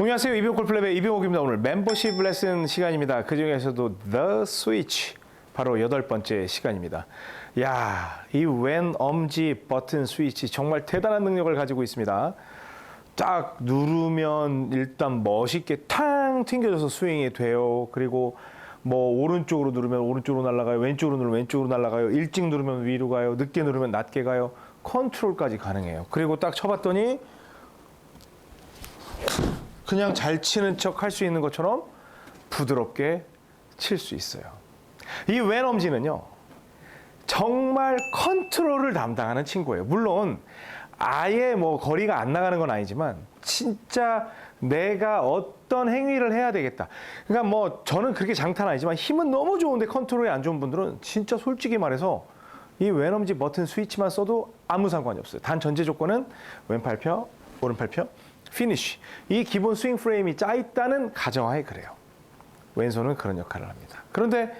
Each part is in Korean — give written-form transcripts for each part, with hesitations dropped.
안녕하세요. 이병옥 골프랩의 이병옥입니다. 오늘 멤버십 레슨 시간입니다. 그 중에서도 The Switch, 바로 8번째 시간입니다. 야, 이 왼 엄지 버튼 스위치 정말 대단한 능력을 가지고 있습니다. 딱 누르면 일단 멋있게 탕 튕겨져서 스윙이 돼요. 그리고 뭐 오른쪽으로 누르면 오른쪽으로 날아가요. 왼쪽으로 누르면 왼쪽으로 날아가요. 일찍 누르면 위로 가요. 늦게 누르면 낮게 가요. 컨트롤까지 가능해요. 그리고 딱 쳐봤더니 그냥 잘 치는 척 할 수 있는 것처럼 부드럽게 칠 수 있어요. 이 왼 엄지는요, 정말 컨트롤을 담당하는 친구예요. 물론 아예 뭐 거리가 안 나가는 건 아니지만 진짜 내가 어떤 행위를 해야 되겠다. 그러니까 뭐 저는 그렇게 장탄 아니지만 힘은 너무 좋은데 컨트롤이 안 좋은 분들은 진짜 솔직히 말해서 이 왼엄지 버튼 스위치만 써도 아무 상관이 없어요. 단 전제 조건은 왼팔 펴, 오른팔 펴, 피니쉬. 이 기본 스윙 프레임이 짜 있다는 가정하에 그래요. 왼손은 그런 역할을 합니다. 그런데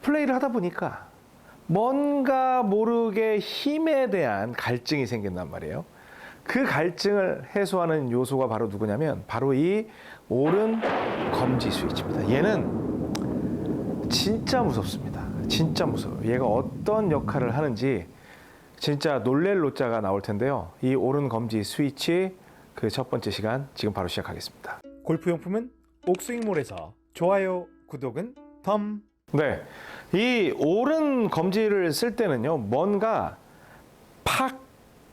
플레이를 하다 보니까 뭔가 모르게 힘에 대한 갈증이 생긴단 말이에요. 그 갈증을 해소하는 요소가 바로 누구냐면 바로 이 오른 검지 스위치입니다. 얘는 진짜 무섭습니다. 진짜 무서워요. 얘가 어떤 역할을 하는지 진짜 놀랄 노자가 나올 텐데요. 이 오른 검지 스위치 그 첫 번째 시간 지금 바로 시작하겠습니다. 골프용품은 옥스윙몰에서 좋아요, 구독은 덤. 네, 이 오른 검지를 쓸 때는요, 뭔가 팍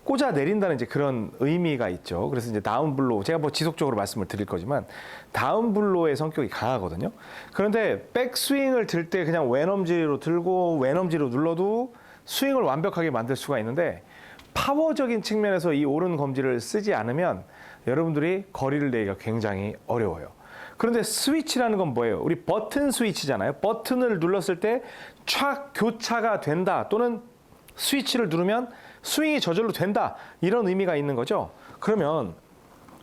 꽂아 내린다는 이제 그런 의미가 있죠. 그래서 이제 다운블로우, 제가 뭐 지속적으로 말씀을 드릴 거지만 다운블로우의 성격이 강하거든요. 그런데 백스윙을 들 때 그냥 왼엄지로 들고 왼엄지로 눌러도 스윙을 완벽하게 만들 수가 있는데, 파워적인 측면에서 이 오른 검지를 쓰지 않으면 여러분들이 거리를 내기가 굉장히 어려워요. 그런데 스위치라는 건 뭐예요? 우리 버튼 스위치잖아요. 버튼을 눌렀을 때 촥 교차가 된다, 또는 스위치를 누르면 스윙이 저절로 된다, 이런 의미가 있는 거죠. 그러면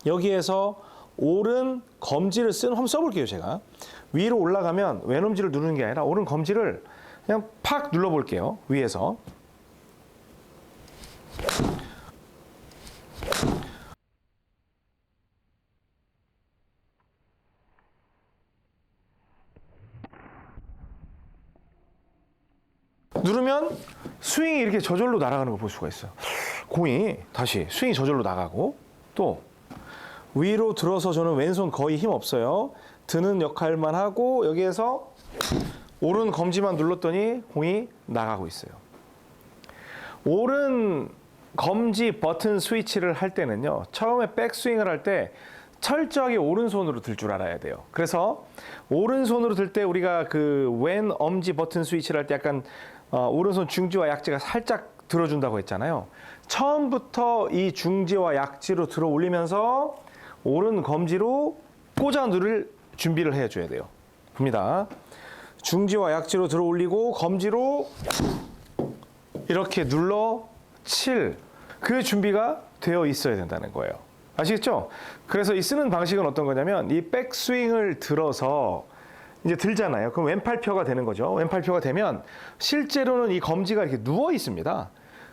여기에서 오른 검지를 한번 써볼게요. 제가 위로 올라가면 왼엄지를 누르는 게 아니라 오른 검지를 그냥 팍 눌러볼게요. 위에서. 누르면 스윙이 이렇게 저절로 날아가는 걸 볼 수가 있어요. 공이 다시 스윙이 저절로 나가고, 또 위로 들어서 저는 왼손 거의 힘 없어요. 드는 역할만 하고 여기에서 오른 검지만 눌렀더니 공이 나가고 있어요. 오른 검지 버튼 스위치를 할 때는요, 처음에 백스윙을 할 때 철저하게 오른손으로 들 줄 알아야 돼요. 그래서 오른손으로 들 때 우리가 그 왼 엄지 버튼 스위치를 할 때 약간 오른손 중지와 약지가 살짝 들어준다고 했잖아요. 처음부터 이 중지와 약지로 들어 올리면서 오른 검지로 꽂아 누를 준비를 해줘야 돼요. 봅니다. 중지와 약지로 들어 올리고 검지로 이렇게 눌러 칠, 그 준비가 되어 있어야 된다는 거예요. 아시겠죠? 그래서 이 쓰는 방식은 어떤 거냐면, 이 백스윙을 들어서 이제 들잖아요. 그럼 왼팔펴가 되는 거죠. 왼팔펴가 되면 실제로는 이 검지가 이렇게 누워 있습니다.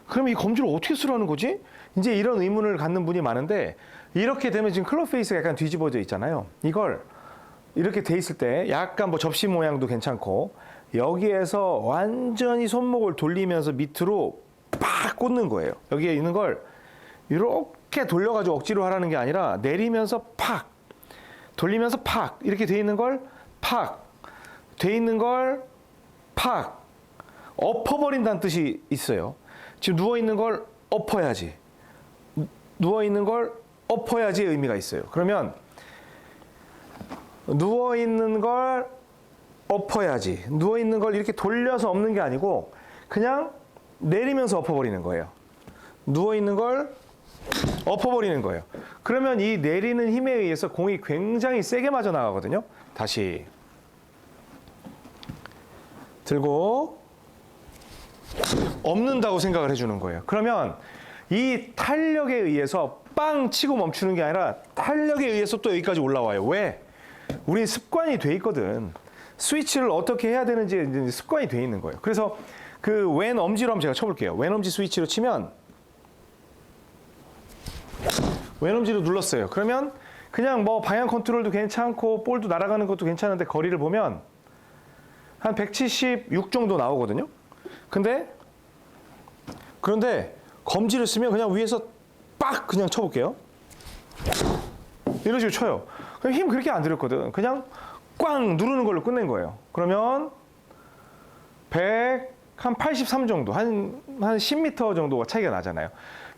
그럼 이 검지를 어떻게 쓰라는 거지? 이제 이런 의문을 갖는 분이 많은데, 이렇게 되면 지금 클럽 페이스가 약간 뒤집어져 있잖아요. 이걸 이렇게 돼 있을 때 약간 뭐 접시 모양도 괜찮고, 여기에서 완전히 손목을 돌리면서 밑으로 팍 꽂는 거예요. 여기에 있는 걸 이렇게 돌려가지고 억지로 하라는 게 아니라 내리면서 팍, 돌리면서 팍, 이렇게 돼 있는 걸 팍, 돼 있는 걸 팍, 엎어버린다는 뜻이 있어요. 지금 누워있는 걸 엎어야지, 누워있는 걸 엎어야지의 의미가 있어요. 그러면 누워있는 걸 엎어야지, 누워있는 걸 이렇게 돌려서 엎는 게 아니고 그냥 내리면서 엎어버리는 거예요. 누워있는 걸 엎어버리는 거예요. 그러면 이 내리는 힘에 의해서 공이 굉장히 세게 맞아 나가거든요. 다시 들고 엎는다고 생각을 해주는 거예요. 그러면 이 탄력에 의해서 빵 치고 멈추는 게 아니라 탄력에 의해서 또 여기까지 올라와요. 왜? 우린 습관이 돼 있거든. 스위치를 어떻게 해야 되는지 이제 습관이 돼 있는 거예요. 그래서 그 왼 엄지로 한번 제가 쳐볼게요. 왼 엄지 스위치로 치면 왼 엄지로 눌렀어요. 그러면 그냥 뭐 방향 컨트롤도 괜찮고 볼도 날아가는 것도 괜찮은데 거리를 보면 한 176 정도 나오거든요. 그런데 검지를 쓰면 그냥 위에서 빡 그냥 쳐볼게요. 이런 식으로 쳐요. 그럼 힘 그렇게 안 들였거든. 그냥 꽝 누르는 걸로 끝낸 거예요. 그러면 183 정도, 한 10m 정도가 차이가 나잖아요.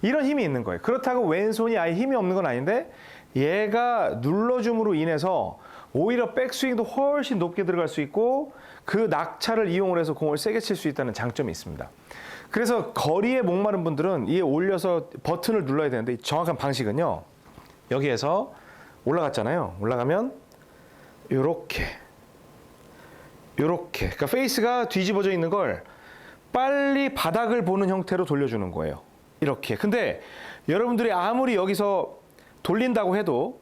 이런 힘이 있는 거예요. 그렇다고 왼손이 아예 힘이 없는 건 아닌데 얘가 눌러줌으로 인해서 오히려 백스윙도 훨씬 높게 들어갈 수 있고 그 낙차를 이용을 해서 공을 세게 칠 수 있다는 장점이 있습니다. 그래서 거리에 목마른 분들은 이에 올려서 버튼을 눌러야 되는데 정확한 방식은요. 여기에서 올라갔잖아요. 올라가면 요렇게 그러니까 페이스가 뒤집어져 있는 걸 빨리 바닥을 보는 형태로 돌려주는 거예요. 이렇게. 근데 여러분들이 아무리 여기서 돌린다고 해도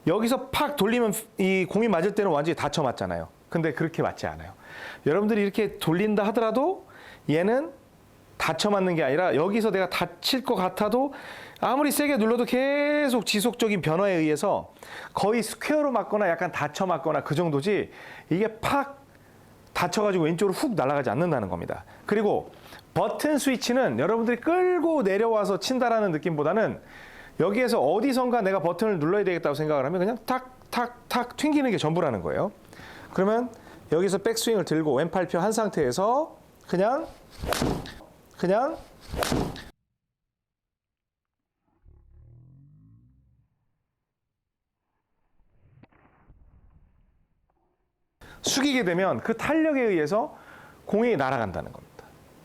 여기서 팍 돌리면 이 공이 맞을 때는 완전히 닫혀 맞잖아요. 근데 그렇게 맞지 않아요. 여러분들이 이렇게 돌린다 하더라도 얘는 닫혀 맞는 게 아니라 여기서 내가 다칠 것 같아도 아무리 세게 눌러도 계속 지속적인 변화에 의해서 거의 스퀘어로 맞거나 약간 닫혀 맞거나 그 정도지 이게 팍 닫혀가지고 왼쪽으로 훅 날아가지 않는다는 겁니다. 그리고 버튼 스위치는 여러분들이 끌고 내려와서 친다라는 느낌보다는 여기에서 어디선가 내가 버튼을 눌러야 되겠다고 생각을 하면 그냥 탁탁탁 튕기는 게 전부라는 거예요. 그러면 여기서 백스윙을 들고 왼팔 펴 한 상태에서 그냥 숙이게 되면 그 탄력에 의해서 공이 날아간다는 겁니다.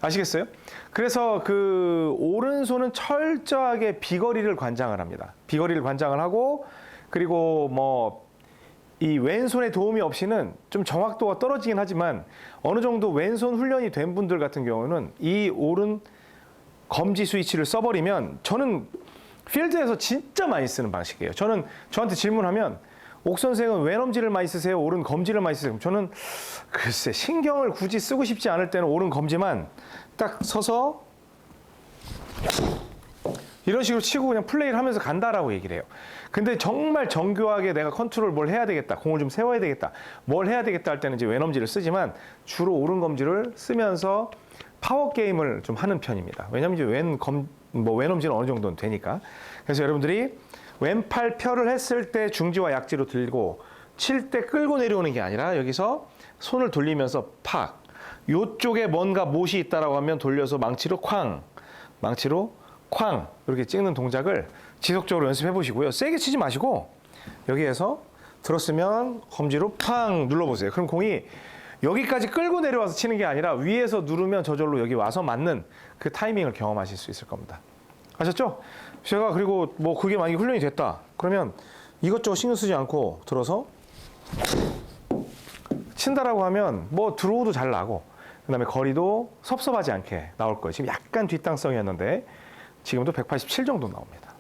아시겠어요? 그래서 그 오른손은 철저하게 비거리를 관장을 합니다. 비거리를 관장을 하고 그리고 뭐 이 왼손의 도움이 없이는 좀 정확도가 떨어지긴 하지만 어느 정도 왼손 훈련이 된 분들 같은 경우는 이 오른 검지 스위치를 써버리면 저는 필드에서 진짜 많이 쓰는 방식이에요. 저한테 질문하면 옥 선생은 왼 엄지를 많이 쓰세요? 오른 검지를 많이 쓰세요? 저는 글쎄 신경을 굳이 쓰고 싶지 않을 때는 오른 검지만 딱 서서 이런 식으로 치고 그냥 플레이를 하면서 간다라고 얘기를 해요. 근데 정말 정교하게 내가 컨트롤 뭘 해야 되겠다, 공을 좀 세워야 되겠다, 뭘 해야 되겠다 할 때는 이제 왼 엄지를 쓰지만 주로 오른 검지를 쓰면서 파워 게임을 좀 하는 편입니다. 왜냐하면 이제 왼 엄지는 어느 정도는 되니까. 그래서 여러분들이 왼팔 펴를 했을 때 중지와 약지로 들고 칠 때 끌고 내려오는 게 아니라 여기서 손을 돌리면서 팍 요쪽에 뭔가 못이 있다라고 하면 돌려서 망치로 쾅 이렇게 찍는 동작을 지속적으로 연습해 보시고요. 세게 치지 마시고 여기에서 들었으면 검지로 팡 눌러보세요. 그럼 공이 여기까지 끌고 내려와서 치는 게 아니라 위에서 누르면 저절로 여기 와서 맞는 그 타이밍을 경험하실 수 있을 겁니다. 아셨죠? 제가 그리고 뭐 그게 만약에 훈련이 됐다 그러면 이것저것 신경 쓰지 않고 들어서 친다라고 하면 뭐 드로우도 잘 나고 그다음에 거리도 섭섭하지 않게 나올 거예요. 지금 약간 뒷땅성이었는데 지금도 187 정도 나옵니다.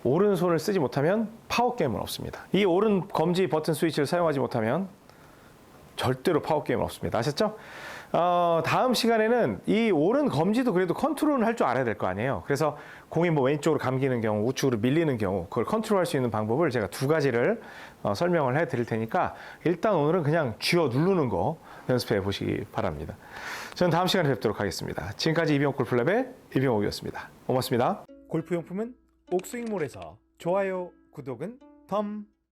오른손을 쓰지 못하면 파워게임은 없습니다. 이 오른 검지 버튼 스위치를 사용하지 못하면 절대로 파워게임은 없습니다. 아셨죠? 다음 시간에는 이 오른 검지도 그래도 컨트롤을 할 줄 알아야 될 거 아니에요. 그래서 공이 뭐 왼쪽으로 감기는 경우, 우측으로 밀리는 경우 그걸 컨트롤할 수 있는 방법을 제가 두 가지를 설명을 해드릴 테니까 일단 오늘은 그냥 쥐어 누르는 거 연습해 보시기 바랍니다. 저는 다음 시간에 뵙도록 하겠습니다. 지금까지 이병옥 골프랩의 이병옥이었습니다. 고맙습니다. 골프용품은 옥스윙몰에서 좋아요, 구독은 덤.